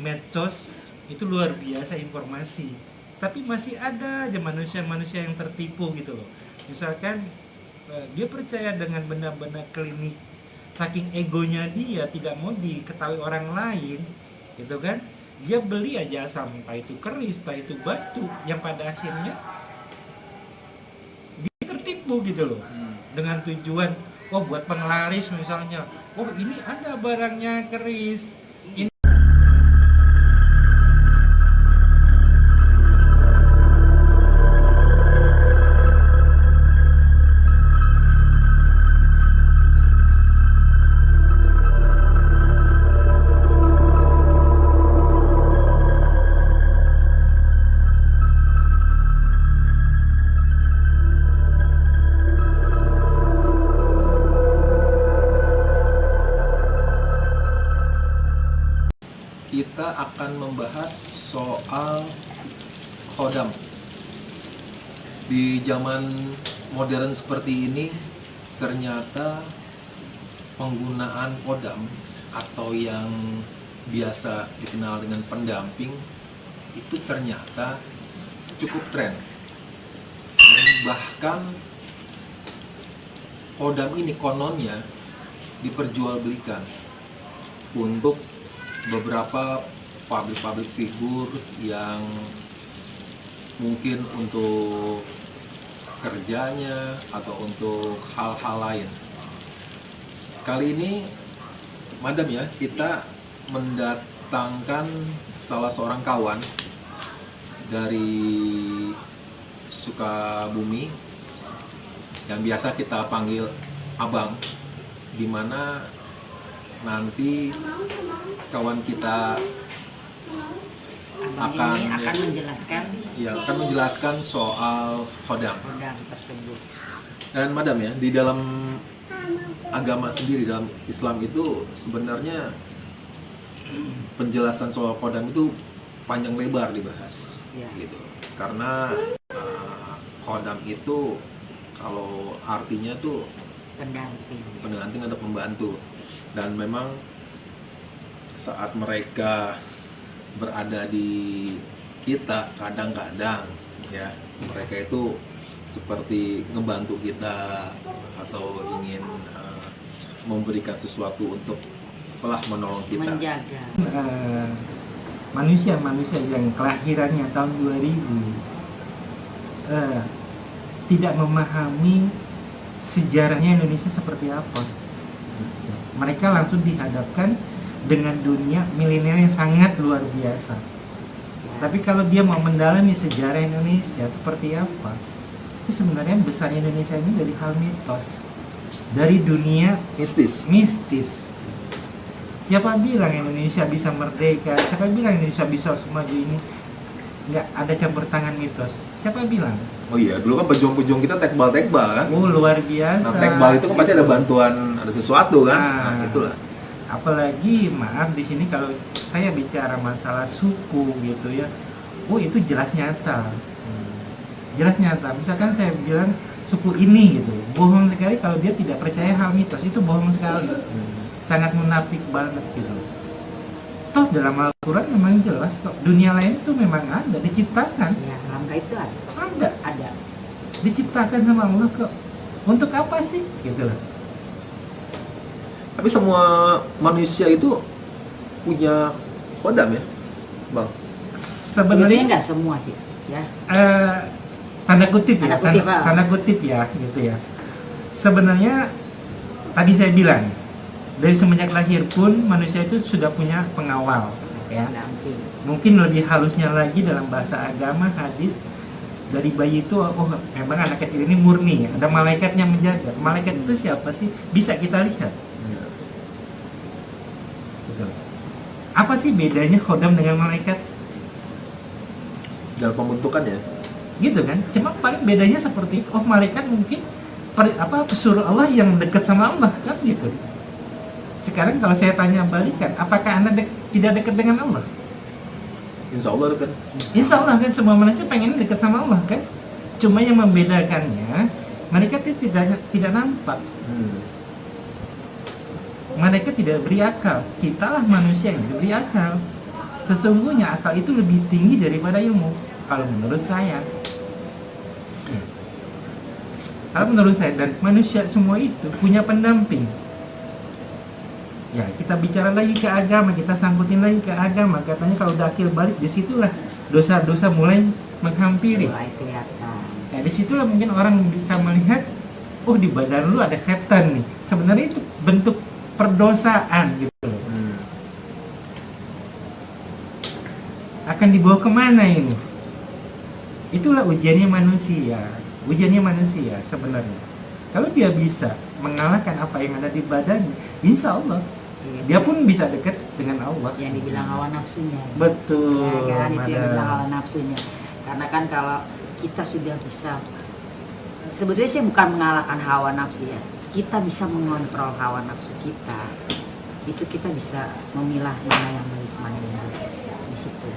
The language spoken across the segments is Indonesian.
medsos itu luar biasa informasi, tapi masih ada aja manusia-manusia yang tertipu gitu loh. Misalkan dia percaya dengan benda-benda klinik, saking egonya dia tidak mau diketahui orang lain gitu kan, dia beli aja asam, entah itu keris, entah itu batu, yang pada akhirnya dia tertipu gitu loh. Dengan tujuan, oh buat penglaris misalnya, oh ini ada barangnya keris, ini kita akan membahas soal khodam. Di zaman modern seperti ini, ternyata penggunaan khodam atau yang biasa dikenal dengan pendamping itu ternyata cukup tren. Bahkan khodam ini kononnya diperjualbelikan untuk beberapa public figur yang mungkin untuk kerjanya atau untuk hal-hal lain. Kali ini, Madam ya, kita mendatangkan salah seorang kawan dari Sukabumi yang biasa kita panggil Abang, dimana nanti kawan kita akan menjelaskan soal khodam tersebut. Dan Madam ya, di dalam agama sendiri, dalam Islam itu sebenarnya penjelasan soal khodam itu panjang lebar dibahas, ya. Gitu. Karena khodam itu kalau artinya tuh pendamping atau pembantu. Dan memang saat mereka berada di kita, kadang-kadang ya mereka itu seperti ngebantu kita atau ingin memberikan sesuatu untuk telah menolong kita, menjaga manusia-manusia yang kelahirannya tahun 2000 tidak memahami sejarahnya Indonesia seperti apa. Mereka langsung dihadapkan dengan dunia milenial yang sangat luar biasa. Tapi kalau dia mau mendalami sejarah Indonesia seperti apa, itu sebenarnya besar Indonesia ini dari hal mitos, dari dunia mistis. Siapa bilang Indonesia bisa merdeka? Siapa bilang Indonesia bisa semaju ini? Nggak ada campur tangan mitos. Siapa bilang? Oh iya, dulu kan pejuang-pejuang kita tekbal kan? Oh luar biasa. Nah, tekbal itu kan pasti ada bantuan, ada sesuatu kan? Nah, itulah. Apalagi maaf di sini kalau saya bicara masalah suku gitu ya, oh itu jelas nyata. Jelas nyata. Misalkan saya bilang suku ini gitu, bohong sekali kalau dia tidak percaya hal mitos, itu bohong sekali. Sangat munafik banget gitu. Toh dalam Al-Quran memang jelas kok, dunia lain itu memang ada, diciptakan. Ya, langkah itu ada. Diciptakan sama Allah kok. Untuk apa sih? Gitu loh. Tapi semua manusia itu punya khodam ya, Bang? Sebenarnya nggak semua sih, ya. Tanda kutip ya, Tanda kutip ya, gitu ya. Sebenarnya tadi saya bilang, dari semenjak lahir pun manusia itu sudah punya pengawal, ya. Mungkin lebih halusnya lagi dalam bahasa agama hadis, dari bayi itu, oh memang anak kecil ini murni, ada malaikatnya menjaga. Malaikat itu siapa sih? Bisa kita lihat. Apa sih bedanya khodam dengan malaikat? Dalam pembentukan ya? Gitu kan? Cuma paling bedanya seperti, oh malaikat mungkin pesuruh Allah yang dekat sama Allah kan gitu. Sekarang kalau saya tanya balikan, apakah Anda tidak dekat dengan Allah? Insya Allah dekat. Insya Allah kan, semua manusia pengen dekat sama Allah kan. Cuma yang membedakannya, malaikat itu tidak nampak. Malaikat tidak beri akal, kita lah manusia yang diberi akal. Sesungguhnya akal itu lebih tinggi daripada ilmu kalau menurut saya. Kalau menurut saya, dan manusia semua itu punya pendamping. Ya, kita bicara lagi ke agama, kita sangkutin lagi ke agama. Katanya kalau udah akil balik, disitulah dosa-dosa mulai menghampiri. Mulai kelihatan. Ya, disitulah mungkin orang bisa melihat, oh di badan lu ada setan nih. Sebenarnya itu bentuk perdosaan gitu loh. Akan dibawa kemana ini? Itulah ujiannya manusia. Ujiannya manusia sebenarnya. Kalau dia bisa mengalahkan apa yang ada di badannya, insya Allah dia pun bisa dekat dengan Allah. Yang dibilang hawa nafsunya. Betul. Ya, kan itu yang Madam. dibilang hawa nafsunya. Karena kan kalau kita sudah bisa, sebetulnya sih bukan mengalahkan hawa nafsu ya. Kita bisa mengontrol hawa nafsu kita. Itu kita bisa memilah mana yang baik, mana yang buruk di situ.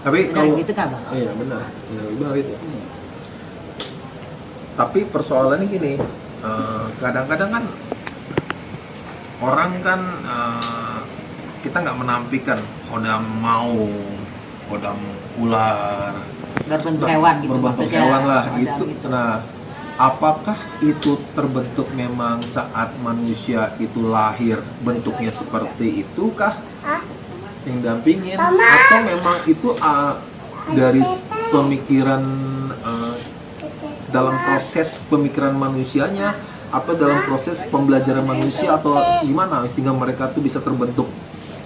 Tapi Benar kalau gitu kan, Bang? iya benar, benar itu. Tapi persoalannya gini, kadang-kadang kan orang kan kita nggak menampikan kodam maung, kodam ular, Berbentuk hewan gitu. berbentuk maksudnya, hewan lah kodam gitu. gitu. Nah, apakah itu terbentuk memang saat manusia itu lahir bentuknya seperti itu kah yang dampingin, atau memang itu dari pemikiran dalam proses pemikiran manusianya, atau dalam proses pembelajaran manusia, atau gimana sehingga mereka tuh bisa terbentuk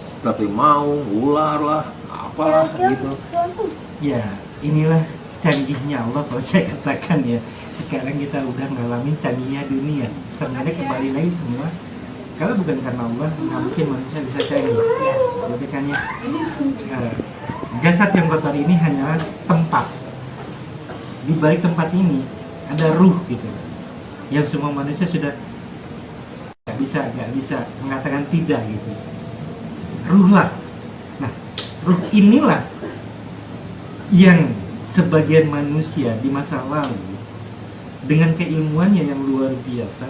seperti maung, ular lah, apalah gitu. Ya, inilah canggihnya Allah kalau saya katakan ya. Sekarang kita udah ngalamin canggihnya dunia. Sebenarnya kembali lagi semua, kalau bukan karena Allah, nggak mungkin manusia bisa canggih. Jadi kan ya, jasad yang kotor ini hanyalah tempat. Di balik tempat ini ada ruh gitu, yang semua manusia sudah nggak bisa mengatakan tidak gitu. Ruh lah. Nah, ruh inilah yang sebagian manusia di masa lalu dengan keilmuannya yang luar biasa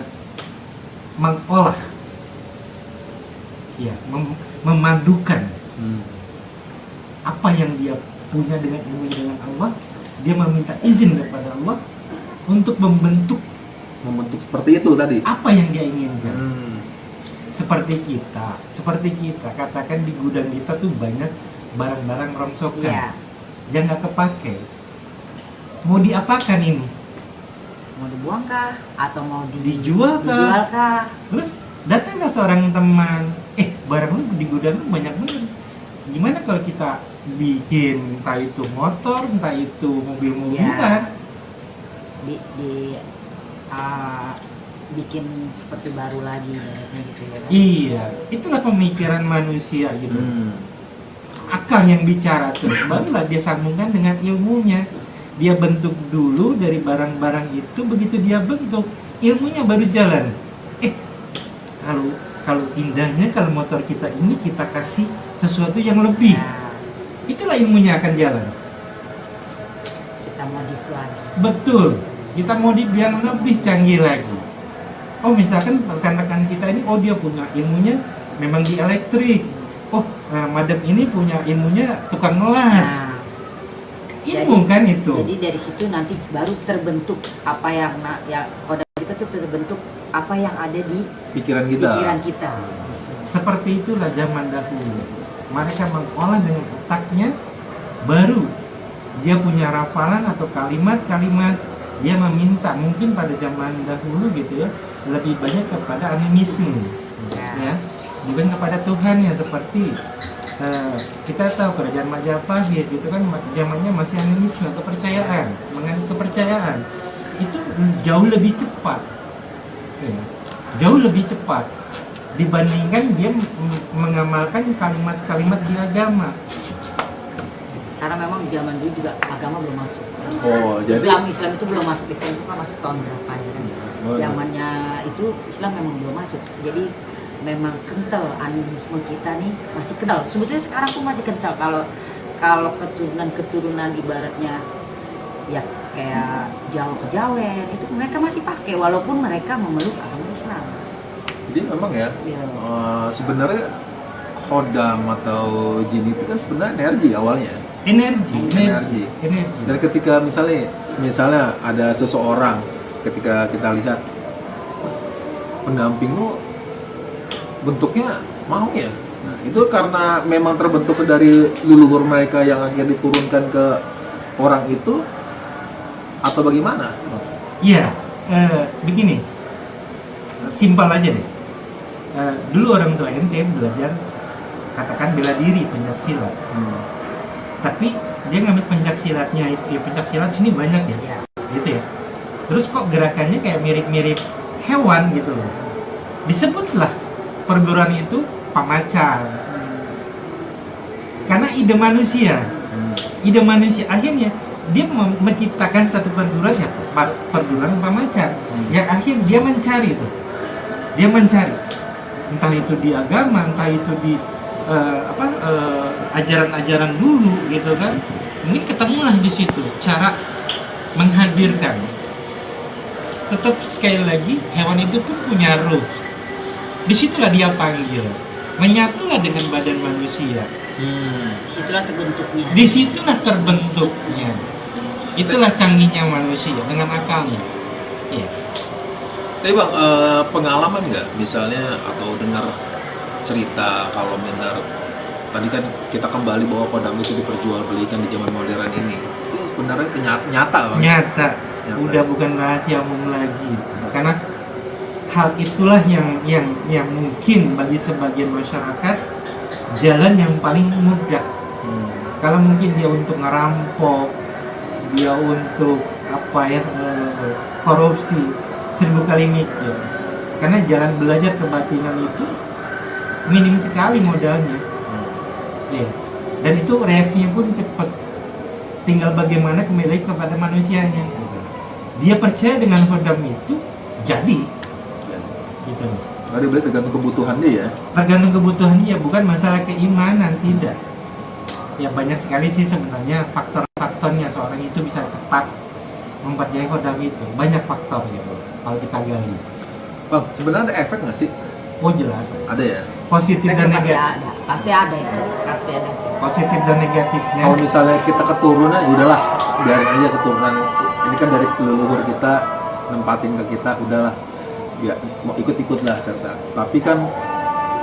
mengolah, ya, memadukan apa yang dia punya dengan ilmu dengan Allah. Dia meminta izin kepada Allah untuk membentuk seperti itu tadi. apa yang dia inginkan. Seperti kita katakan di gudang kita tuh banyak barang-barang rongsokan, yang nggak kepake. Mau diapakan ini? Mau dibuang kah? Atau mau Dijual kah? dijual kah? Terus datanglah seorang teman, barang lu di gudang lu banyak bener. Gimana kalau kita bikin entah itu motor, entah itu mobil-mobilan? Bikin seperti baru lagi gitu ya. Iya, itulah pemikiran manusia gitu. Akal yang bicara tuh, barulah dia sambungkan dengan ilmunya. Dia bentuk dulu dari barang-barang itu, begitu dia bentuk, ilmunya baru jalan. Kalau indahnya kalau motor kita ini kita kasih sesuatu yang lebih, itulah ilmunya akan jalan. Kita modif lagi. Betul, kita modif yang lebih canggih lagi. Oh, misalkan rekan-rekan kita ini, dia punya ilmunya memang di elektrik. Madam ini punya ilmunya tukang ngelas. Ilmu kan itu. Jadi dari situ nanti baru terbentuk apa yang kodam itu tuh terbentuk apa yang ada di Pikiran kita. Seperti itulah zaman dahulu. Mereka mengolah dengan otaknya, baru dia punya rafalan atau kalimat-kalimat. Dia meminta, mungkin pada zaman dahulu gitu ya, lebih banyak kepada animisme, ya, bukan kepada Tuhan ya. Seperti kita tahu kerajaan Majapahit gitu kan, zamannya masih animisme, kepercayaan, mengenai kepercayaan itu jauh lebih cepat, ya, jauh lebih cepat dibandingkan dia mengamalkan kalimat-kalimat di agama. Karena memang zaman dulu juga agama belum masuk. Jadi Islam itu belum masuk. Islam itu kan masuk tahun berapa ya kan? Zamannya itu Islam memang belum masuk. Jadi memang kental animisme kita nih, masih kental. Sebetulnya sekarang pun masih kental. Kalau keturunan ibaratnya ya kayak Jawa Kejawen itu mereka masih pakai walaupun mereka memeluk agama Islam. Jadi memang ya, sebenarnya kodam atau jin itu kan sebenarnya energi awalnya. Energi. Dan ketika misalnya ada seseorang, ketika kita lihat pendamping lu bentuknya mau ya, nah, itu karena memang terbentuk dari leluhur mereka yang akhirnya diturunkan ke orang itu atau bagaimana? Iya, begini, simpel aja deh. Dulu orang tua ente belajar katakan bela diri, pencaksilat. Tapi dia ngambil pencaksilatnya itu, ya pencaksilat sini banyak ya, gitu ya. Terus kok gerakannya kayak mirip-mirip hewan gitu loh. Disebutlah perguruan itu pamacan. Karena ide manusia, akhirnya dia menciptakan satu perguruan ya, perguruan pamacan. Yang akhir dia mencari tuh, entah itu di agama, entah itu di ajaran-ajaran dulu gitu kan. Mungkin ketemulah di situ cara menghadirkan. Tetap sekali lagi hewan itu pun punya ruh. Disitulah dia panggil, menyatulah dengan badan manusia. Disitulah terbentuknya. Itulah canggihnya manusia dengan akalnya. Iya. Tapi bang, pengalaman nggak misalnya atau dengar cerita kalau benar tadi kan kita kembali bahwa kodam itu diperjualbelikan di zaman modern ini, itu sebenarnya nyata bang? Nyata. Udah bukan rahasia umum lagi. Karena hal itulah yang mungkin bagi sebagian masyarakat jalan yang paling mudah. Kalau mungkin dia untuk ngerampok, dia untuk korupsi, 1000 kali mikir. Karena jalan belajar kebatinan itu minim sekali modalnya. Ya. Dan itu reaksinya pun cepat. Tinggal bagaimana kembali kepada manusianya. Dia percaya dengan kodam itu, jadi. Gitu. Jadi boleh tergantung kebutuhan dia ya? Tergantung kebutuhan dia, bukan masalah keimanan, tidak. Ya banyak sekali sih sebenarnya faktor-faktornya seorang itu bisa cepat mempercayai kodam itu. Banyak faktor gitu, kalau kita gali. Bang, sebenarnya ada efek nggak sih? Oh jelas. Ada ya? Positif dan negatif. Pasti ada itu. Pasti ada. Positif dan negatifnya. Kalau misalnya kita keturunan, ya udahlah, biarin aja keturunan. Ini kan dari leluhur kita nempatin ke kita, udahlah, ya mau ikut-ikut lah serta. Tapi kan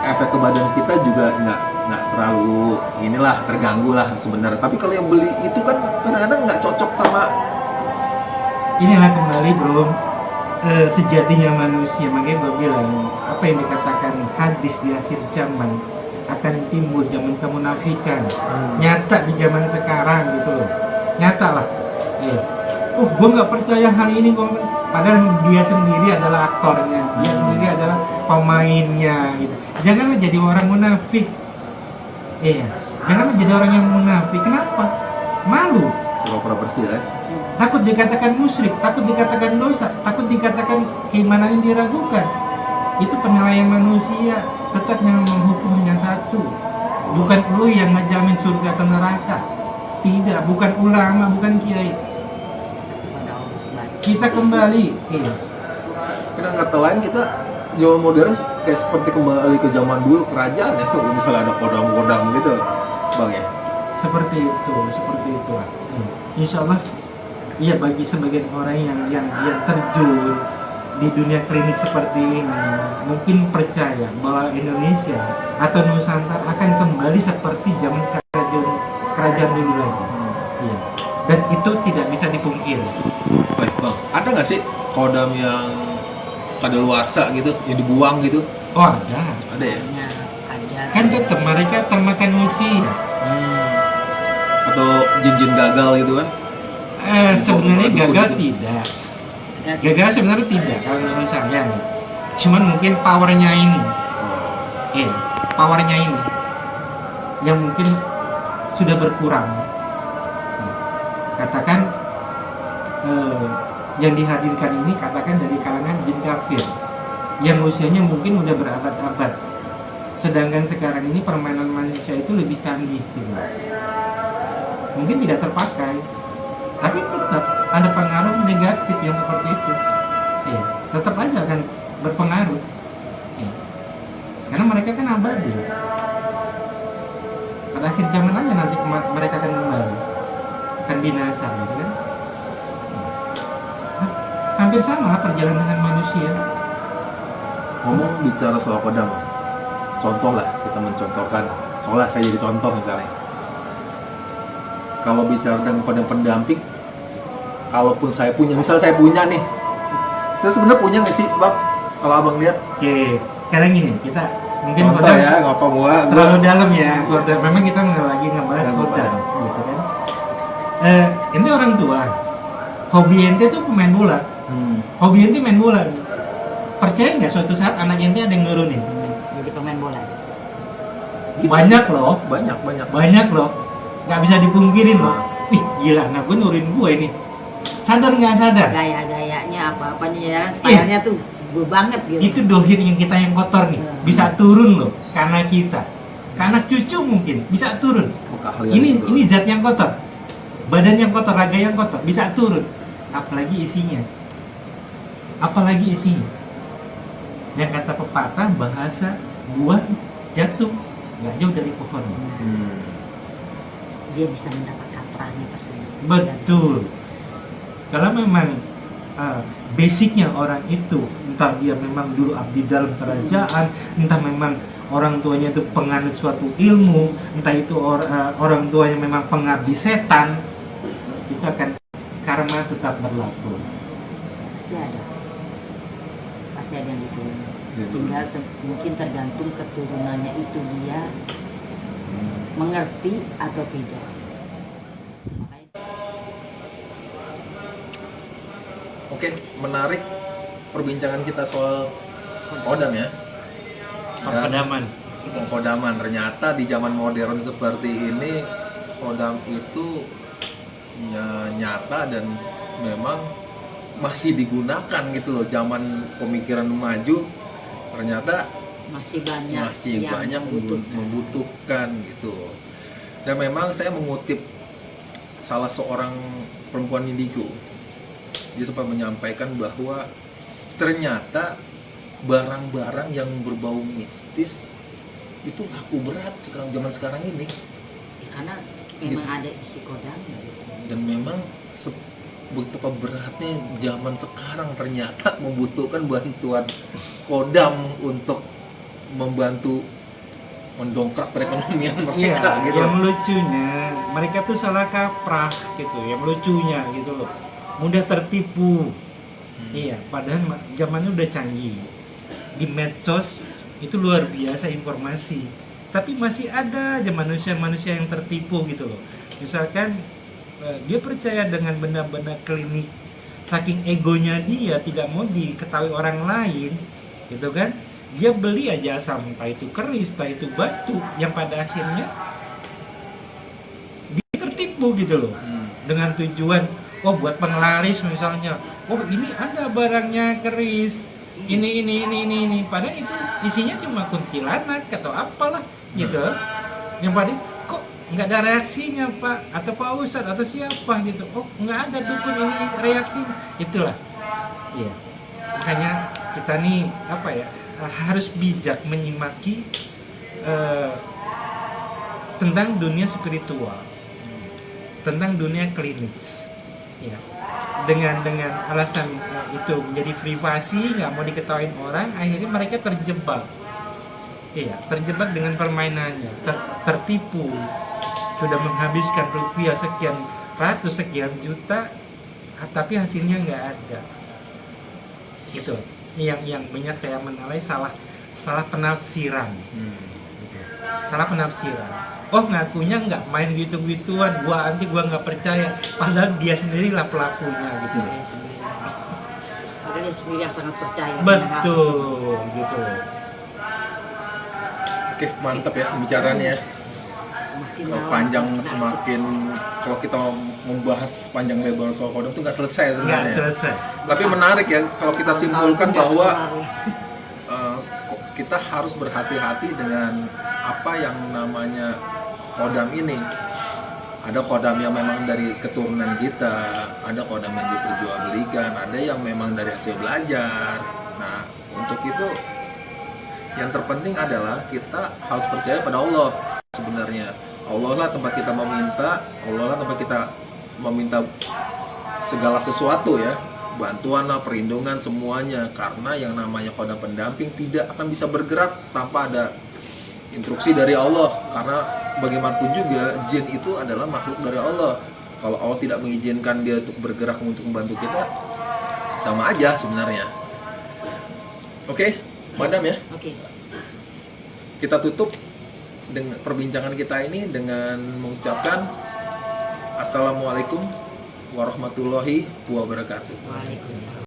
efek ke badan kita juga nggak terlalu terganggu lah sebenarnya. Tapi kalau yang beli itu kan kadang-kadang nggak cocok sama. Inilah kembali bro, sejatinya manusia. Makanya gue bilang apa yang dikatakan hadis di akhir zaman akan timbul zaman kemunafikan. Nyata di zaman sekarang gitu loh, nyata lah. Gue nggak percaya hal ini, padahal dia sendiri adalah aktornya, dia sendiri adalah pemainnya gitu. Janganlah jadi orang munafik. Janganlah jadi orang yang munafik. Kenapa? Malu. Pura-pura bersih ya. Takut dikatakan musyrik, takut dikatakan dosa, takut dikatakan keimanannya diragukan. Itu penilaian manusia. Tetap yang menghukum hanya satu. Bukan lu yang ngejamin surga atau neraka. Tidak, bukan ulama, bukan kiai. Kita kembali. Kita nggak lain, kita zaman modern kayak seperti kembali ke zaman dulu kerajaan ya. Misalnya ada kodam-kodam gitu, bang ya. Seperti itu lah. Insya Allah, iya bagi sebagian orang yang terjun di dunia klinik seperti ini, mungkin percaya bahwa Indonesia atau Nusantara akan kembali seperti zaman kerajaan dulu lagi. Iya. Dan itu tidak bisa dipungkiri. Baik bang, ada nggak sih kodam yang kadaluarsa gitu, yang dibuang gitu? Oh ada. Ada ya? Kan tetap mereka termakan usia. Atau jin-jin gagal gitu kan? Sebenarnya gagal tidak. Gagal sebenarnya tidak kalau menurut saya. Cuman mungkin powernya ini. Powernya ini yang mungkin sudah berkurang. Katakan yang dihadirkan ini katakan dari kalangan jin kafir yang usianya mungkin udah berabad-abad. Sedangkan sekarang ini permainan manusia itu lebih canggih gitu. Mungkin tidak terpakai, tapi tetap ada pengaruh negatif yang seperti itu. Tetap aja akan berpengaruh. Karena mereka kan abadi. pada akhir zaman aja nanti mereka akan kembali, akan binasa gitu kan. Hampir sama perjalanan dengan manusia. Ngomong bicara soal kodam, contoh lah, kita mencontohkan, soalnya saya jadi contoh misalnya. Kalau bicara dengan kodam pendamping, kalaupun saya punya, misal saya punya nih, saya sebenarnya punya nggak sih, Bang? Kalau abang lihat? Oke, sekarang gini, kita mungkin Contoh kodam ya, nggak apa gua terlalu dalam ya. Kodam, memang kita lagi ngebahas Kodam. kodam, gitu kan. Ini orang tua, hobi ente tuh pemain bola. Hobi ente main bola. Percaya nggak suatu saat anak ente ada yang nurunin? Jadi pemain bola. Banyak loh. Banyak loh. Nggak bisa dipungkirin loh. Ih, gila, anak gue nurunin gue ini. Sadar nggak sadar? Gaya-gayanya apa-apanya ya, stylenya tuh gue banget gitu. Itu dohir yang kita yang kotor nih. Bisa turun loh, karena kita. Karena cucu mungkin bisa turun. Ini zat yang kotor. Badan yang kotor, raga yang kotor, bisa turun. Apalagi isinya. Yang kata pepatah, bahasa buah jatuh nggak jauh dari pohon. Dia bisa mendapatkan terahnya tersebut. Betul. Kalau memang basicnya orang itu, entah dia memang dulu abdi dalam kerajaan, entah memang orang tuanya itu penganut suatu ilmu, entah itu orang tuanya memang pengabdi setan, itu akan karma tetap berlaku. Pasti ada yang diturun. Tinggal mungkin tergantung keturunannya itu dia mengerti atau tidak. Oke, menarik perbincangan kita soal kodam ya. Kodaman. Ternyata di zaman modern seperti ini, kodam itu nyata dan memang masih digunakan gitu loh. Zaman pemikiran maju ternyata masih banyak membutuhkan gitu. Dan memang saya mengutip salah seorang perempuan indigo, dia sempat menyampaikan bahwa ternyata barang-barang yang berbau mistis itu laku berat zaman sekarang ini. Karena memang ada isi kodam. Dan memang betapa beratnya zaman sekarang ternyata membutuhkan bantuan kodam untuk membantu mendongkrak perekonomian mereka gitu. Yang lucunya mereka tuh salah kaprah gitu, yang lucunya gitu loh, mudah tertipu. Iya, padahal zamannya udah canggih. Di medsos itu luar biasa informasi, tapi masih ada aja manusia-manusia yang tertipu gitu loh. Misalkan dia percaya dengan benda-benda klinik, saking egonya dia tidak mau diketahui orang lain gitu kan, dia beli aja asam, entah itu keris, entah itu batu, yang pada akhirnya dia tertipu gitu loh. Dengan tujuan, buat penglaris misalnya, ini ada barangnya keris, ini, padahal itu isinya cuma kuntilanak atau apalah gitu. Yang pada kok nggak ada reaksinya Pak, atau Pak Ustadz atau siapa gitu, nggak ada dukun ini reaksinya, itulah. Iya, makanya kita nih harus bijak menyimaki tentang dunia spiritual, tentang dunia klinis, ya. Dengan alasan itu menjadi privasi, nggak mau diketahui orang, akhirnya mereka terjebak. Iya, terjebak dengan permainannya, tertipu, sudah menghabiskan rupiah sekian ratus, sekian juta, tapi hasilnya nggak ada. Itu yang banyak saya menilai salah penafsiran. Gitu. Salah penafsiran. Ngakunya nggak main gitu-gituan, gua nggak percaya, padahal dia sendirilah pelakunya gitu. Padahal dia sendiri yang sangat percaya. Betul, gitu. Oke, mantap ya pembicaraannya. Semakin kalau kita membahas panjang lebar soal kodam itu nggak selesai sebenarnya. Nggak selesai. Tapi menarik ya kalau kita simpulkan bahwa kita harus berhati-hati dengan apa yang namanya kodam ini. Ada kodam yang memang dari keturunan kita, ada kodam yang diperjualbelikan, ada yang memang dari hasil belajar. Nah, untuk itu yang terpenting adalah kita harus percaya pada Allah sebenarnya. Allah lah tempat kita meminta, Allah lah tempat kita meminta segala sesuatu ya, bantuan lah, perlindungan, semuanya. Karena yang namanya kodam pendamping tidak akan bisa bergerak tanpa ada instruksi dari Allah. Karena bagaimanapun juga jin itu adalah makhluk dari Allah. Kalau Allah tidak mengizinkan dia untuk bergerak untuk membantu kita, sama aja sebenarnya. Oke, Madam ya. Oke. Kita tutup dengan perbincangan kita ini dengan mengucapkan Assalamualaikum warahmatullahi wabarakatuh. Waalaikumsalam.